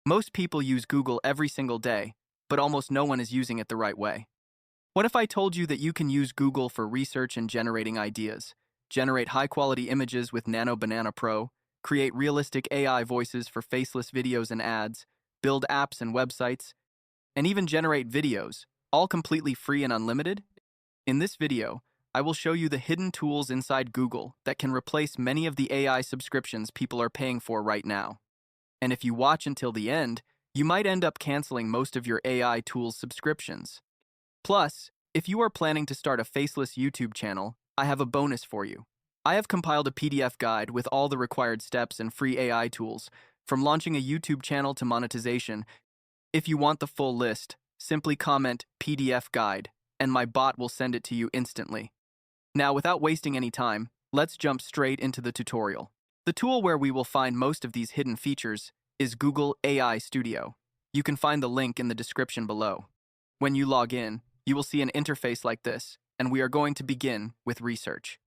Most people use Google every single day, but almost no one is using it the right way. What if I told you that you can use Google for research and generating ideas, generate high-quality images with Nano Banana Pro, create realistic AI voices for faceless videos and ads, build apps and websites, and even generate videos, all completely free and unlimited? In this video, I will show you the hidden tools inside Google that can replace many of the AI subscriptions people are paying for right now. And if you watch until the end, you might end up canceling most of your AI tools subscriptions. Plus, if you are planning to start a faceless YouTube channel, I have a bonus for you. I have compiled a PDF guide with all the required steps and free AI tools, from launching a YouTube channel to monetization. If you want the full list, simply comment PDF guide, and my bot will send it to you instantly. Now, without wasting any time, let's jump straight into the tutorial. The tool where we will find most of these hidden features is Google AI Studio. You can find the link in the description below. When you log in, you will see an interface like this, and we are going to begin with research.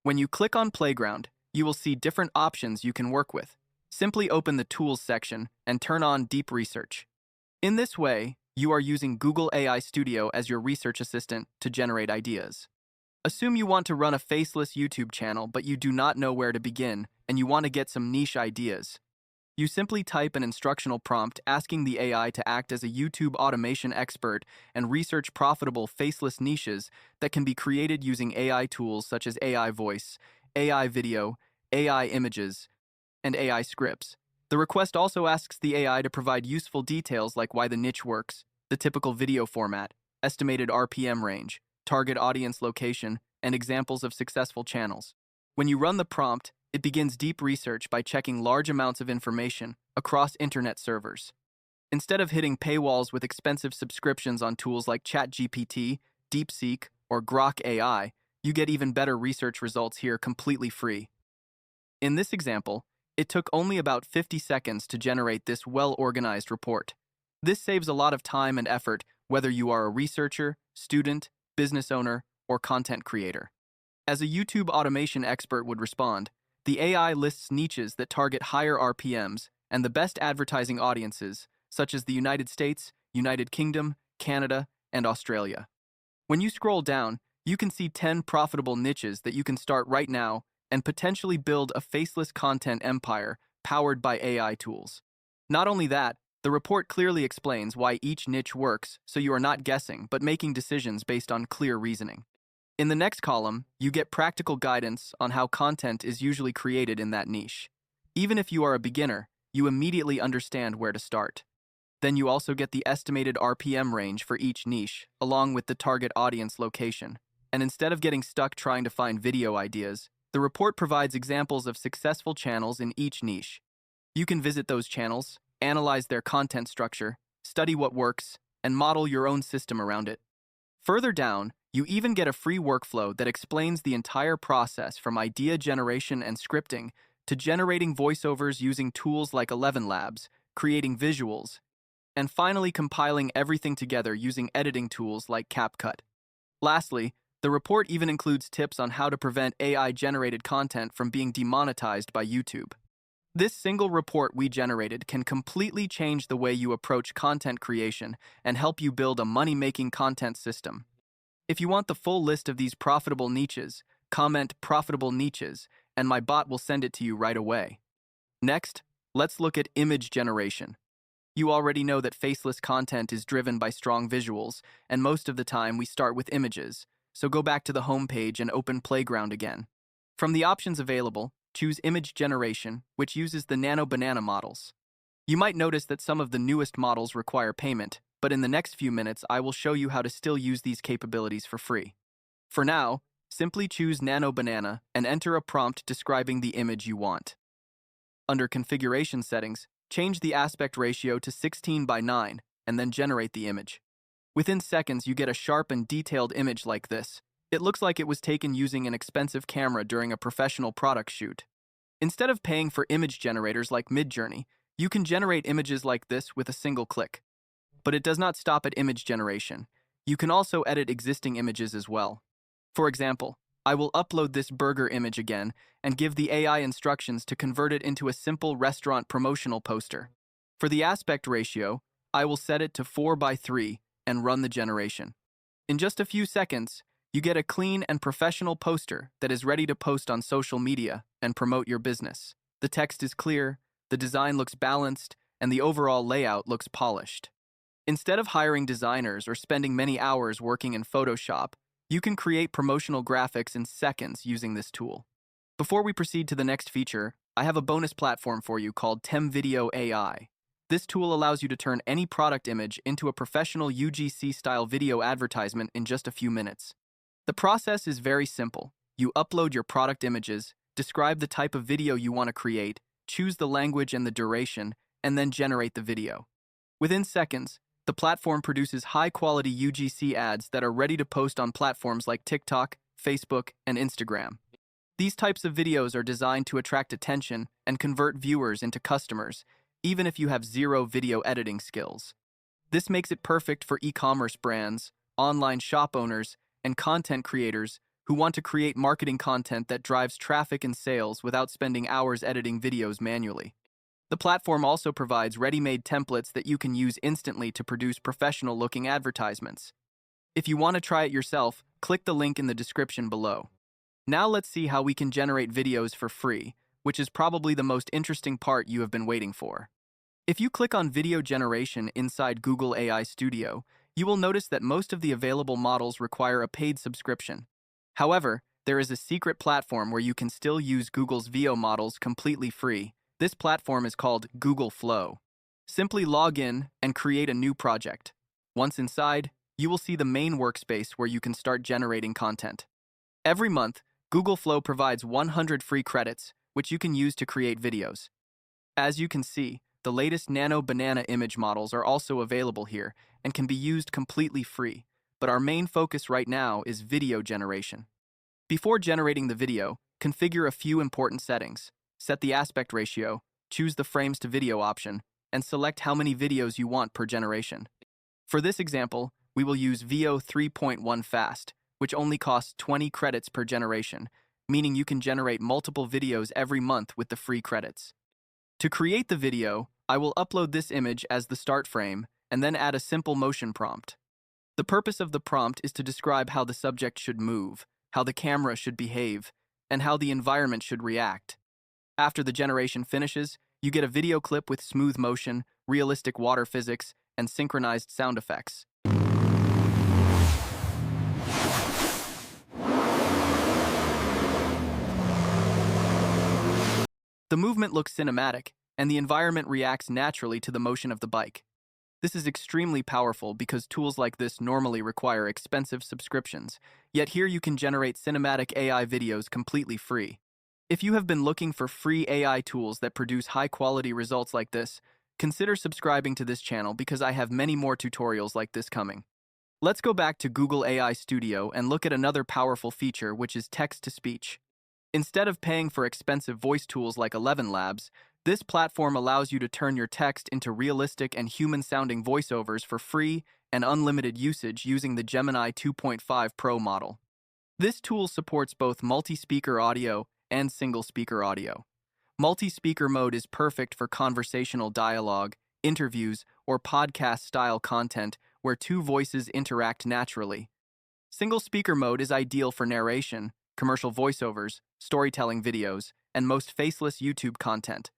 When you click on Playground, you will see different options you can work with. Simply open the Tools section and turn on Deep Research. In this way, you are using Google AI Studio as your research assistant to generate ideas. Assume you want to run a faceless YouTube channel, but you do not know where to begin, and you want to get some niche ideas. You simply type an instructional prompt asking the AI to act as a YouTube automation expert and research profitable faceless niches that can be created using AI tools such as AI voice, AI video, AI images, and AI scripts. The request also asks the AI to provide useful details like why the niche works, the typical video format, estimated RPM range, target audience location, and examples of successful channels. When you run the prompt, it begins deep research by checking large amounts of information across internet servers. Instead of hitting paywalls with expensive subscriptions on tools like ChatGPT, DeepSeek, or Grok AI, you get even better research results here completely free. In this example, it took only about 50 seconds to generate this well-organized report. This saves a lot of time and effort, whether you are a researcher, student, business owner, or content creator. As a YouTube automation expert would respond, the AI lists niches that target higher RPMs and the best advertising audiences, such as the United States, United Kingdom, Canada, and Australia. When you scroll down, you can see 10 profitable niches that you can start right now and potentially build a faceless content empire powered by AI tools. Not only that, the report clearly explains why each niche works, so you are not guessing, but making decisions based on clear reasoning. In the next column, you get practical guidance on how content is usually created in that niche. Even if you are a beginner, you immediately understand where to start. Then you also get the estimated RPM range for each niche, along with the target audience location. And instead of getting stuck trying to find video ideas, the report provides examples of successful channels in each niche. You can visit those channels, analyze their content structure, study what works, and model your own system around it. Further down, you even get a free workflow that explains the entire process from idea generation and scripting to generating voiceovers using tools like ElevenLabs, creating visuals, and finally compiling everything together using editing tools like CapCut. Lastly, the report even includes tips on how to prevent AI-generated content from being demonetized by YouTube. This single report we generated can completely change the way you approach content creation and help you build a money-making content system. If you want the full list of these profitable niches, comment profitable niches, and my bot will send it to you right away. Next, let's look at image generation. You already know that faceless content is driven by strong visuals, and most of the time we start with images, so go back to the home page and open Playground again. From the options available, choose Image Generation, which uses the Nano Banana models. You might notice that some of the newest models require payment, but in the next few minutes I will show you how to still use these capabilities for free. For now, simply choose Nano Banana and enter a prompt describing the image you want. Under Configuration Settings, change the aspect ratio to 16:9 and then generate the image. Within seconds, you get a sharp and detailed image like this. It looks like it was taken using an expensive camera during a professional product shoot. Instead of paying for image generators like Midjourney, you can generate images like this with a single click. But it does not stop at image generation. You can also edit existing images as well. For example, I will upload this burger image again and give the AI instructions to convert it into a simple restaurant promotional poster. For the aspect ratio, I will set it to 4:3 and run the generation. In just a few seconds, you get a clean and professional poster that is ready to post on social media and promote your business. The text is clear, the design looks balanced, and the overall layout looks polished. Instead of hiring designers or spending many hours working in Photoshop, you can create promotional graphics in seconds using this tool. Before we proceed to the next feature, I have a bonus platform for you called Temvideo AI. This tool allows you to turn any product image into a professional UGC-style video advertisement in just a few minutes. The process is very simple. You upload your product images, describe the type of video you want to create, choose the language and the duration, and then generate the video. Within seconds, the platform produces high-quality UGC ads that are ready to post on platforms like TikTok, Facebook, and Instagram. These types of videos are designed to attract attention and convert viewers into customers, even if you have zero video editing skills. This makes it perfect for e-commerce brands, online shop owners, and content creators who want to create marketing content that drives traffic and sales without spending hours editing videos manually. The platform also provides ready-made templates that you can use instantly to produce professional-looking advertisements. If you want to try it yourself, click the link in the description below. Now let's see how we can generate videos for free, which is probably the most interesting part you have been waiting for. If you click on video generation inside Google AI Studio, you will notice that most of the available models require a paid subscription. However, there is a secret platform where you can still use Google's VO models completely free. This platform is called Google Flow. Simply log in and create a new project. Once inside, you will see the main workspace where you can start generating content. Every month, Google Flow provides 100 free credits, which you can use to create videos. As you can see, the latest Nano banana image models are also available here and can be used completely free, but our main focus right now is video generation. Before generating the video, configure a few important settings. Set the aspect ratio, choose the frames to video option, and select how many videos you want per generation. For this example, we will use VO 3.1 Fast, which only costs 20 credits per generation, meaning you can generate multiple videos every month with the free credits. To create the video, I will upload this image as the start frame and then add a simple motion prompt. The purpose of the prompt is to describe how the subject should move, how the camera should behave, and how the environment should react. After the generation finishes, you get a video clip with smooth motion, realistic water physics, and synchronized sound effects. The movement looks cinematic, and the environment reacts naturally to the motion of the bike. This is extremely powerful because tools like this normally require expensive subscriptions, yet here you can generate cinematic AI videos completely free. If you have been looking for free AI tools that produce high-quality results like this, consider subscribing to this channel because I have many more tutorials like this coming. Let's go back to Google AI Studio and look at another powerful feature, which is text-to-speech. Instead of paying for expensive voice tools like ElevenLabs, this platform allows you to turn your text into realistic and human-sounding voiceovers for free and unlimited usage using the Gemini 2.5 Pro model. This tool supports both multi-speaker audio and single-speaker audio. Multi-speaker mode is perfect for conversational dialogue, interviews, or podcast-style content where two voices interact naturally. Single-speaker mode is ideal for narration, commercial voiceovers, storytelling videos, and most faceless YouTube content.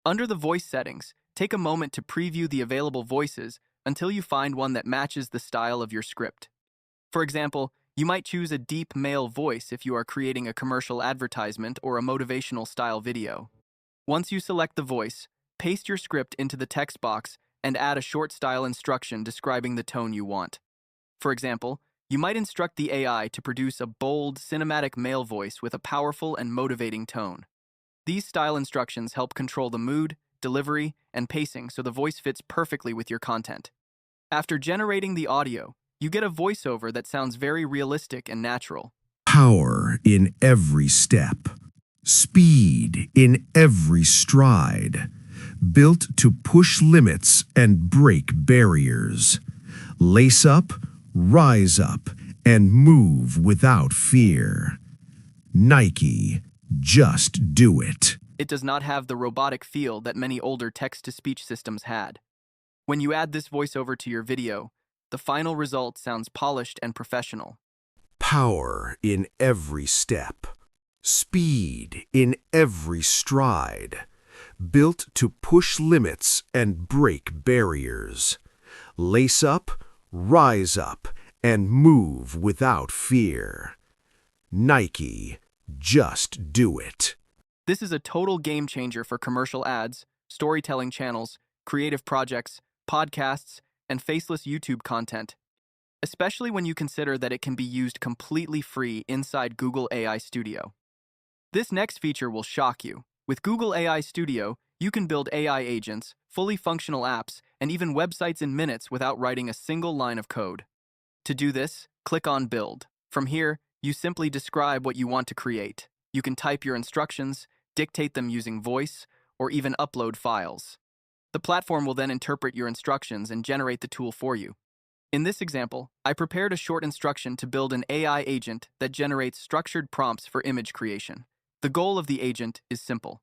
Under the voice settings, take a moment to preview the available voices until you find one that matches the style of your script. For example, you might choose a deep male voice if you are creating a commercial advertisement or a motivational style video. Once you select the voice, paste your script into the text box and add a short style instruction describing the tone you want. For example, you might instruct the AI to produce a bold, cinematic male voice with a powerful and motivating tone. These style instructions help control the mood, delivery, and pacing so the voice fits perfectly with your content. After generating the audio, you get a voiceover that sounds very realistic and natural. Power in every step, speed in every stride, built to push limits and break barriers. Lace up, rise up, and move without fear. Nike, just do it. It does not have the robotic feel that many older text-to-speech systems had. When you add this voiceover to your video, the final result sounds polished and professional. Power in every step. Speed in every stride. Built to push limits and break barriers. Lace up, rise up, and move without fear. Nike, just do it. This is a total game changer for commercial ads, storytelling channels, creative projects, podcasts, and faceless YouTube content, especially when you consider that it can be used completely free inside Google AI Studio. This next feature will shock you. With Google AI Studio, you can build AI agents, fully functional apps, and even websites in minutes without writing a single line of code. To do this, click on Build. From here, you simply describe what you want to create. You can type your instructions, dictate them using voice, or even upload files. The platform will then interpret your instructions and generate the tool for you. In this example, I prepared a short instruction to build an AI agent that generates structured prompts for image creation. The goal of the agent is simple.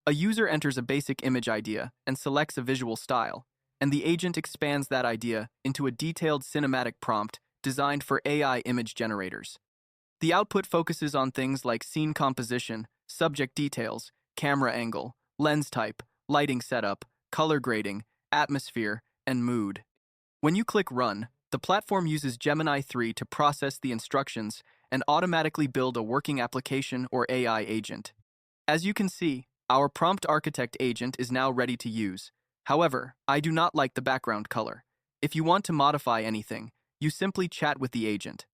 A user enters a basic image idea and selects a visual style, and the agent expands that idea into a detailed cinematic prompt designed for AI image generators. The output focuses on things like scene composition, subject details, camera angle, lens type, lighting setup, color grading, atmosphere, and mood. When you click Run, the platform uses Gemini 3 to process the instructions and automatically build a working application or AI agent. As you can see, our prompt architect agent is now ready to use. However, I do not like the background color. If you want to modify anything, you simply chat with the agent.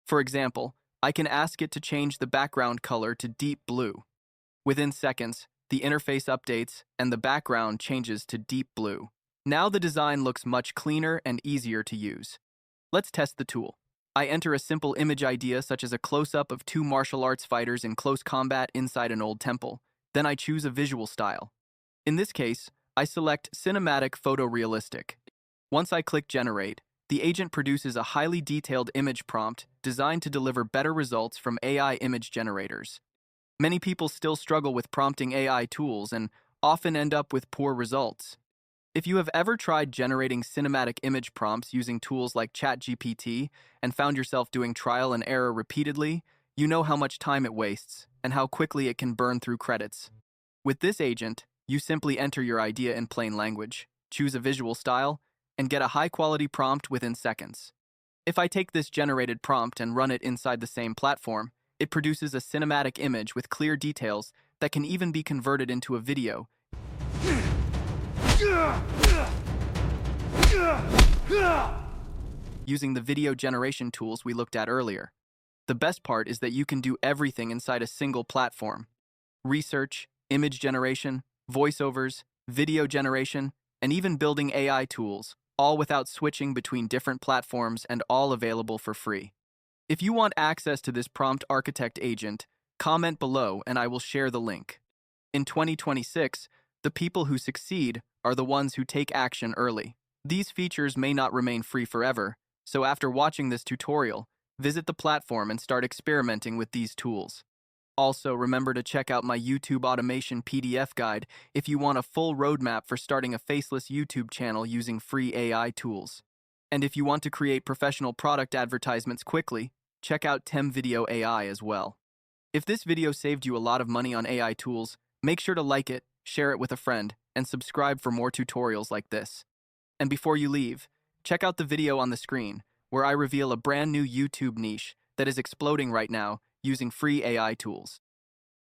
For example, I can ask it to change the background color to deep blue. Within seconds, the interface updates and the background changes to deep blue. Now the design looks much cleaner and easier to use. Let's test the tool. I enter a simple image idea such as a close-up of two martial arts fighters in close combat inside an old temple. Then I choose a visual style. In this case, I select Cinematic Photorealistic. Once I click Generate, the agent produces a highly detailed image prompt designed to deliver better results from AI image generators. Many people still struggle with prompting AI tools and often end up with poor results. If you have ever tried generating cinematic image prompts using tools like ChatGPT and found yourself doing trial and error repeatedly, you know how much time it wastes and how quickly it can burn through credits. With this agent, you simply enter your idea in plain language, choose a visual style, and get a high-quality prompt within seconds. If I take this generated prompt and run it inside the same platform, it produces a cinematic image with clear details that can even be converted into a video. Using the video generation tools we looked at earlier. The best part is that you can do everything inside a single platform. Research, image generation, voiceovers, video generation, and even building AI tools, all without switching between different platforms and all available for free. If you want access to this prompt architect agent, comment below and I will share the link. In 2026, the people who succeed are the ones who take action early. These features may not remain free forever, so after watching this tutorial, visit the platform and start experimenting with these tools. Also, remember to check out my YouTube automation PDF guide if you want a full roadmap for starting a faceless YouTube channel using free AI tools. And if you want to create professional product advertisements quickly, check out Temvideo AI as well. If this video saved you a lot of money on AI tools, make sure to like it, share it with a friend, and subscribe for more tutorials like this. And before you leave, check out the video on the screen, where I reveal a brand new YouTube niche that is exploding right now using free AI tools.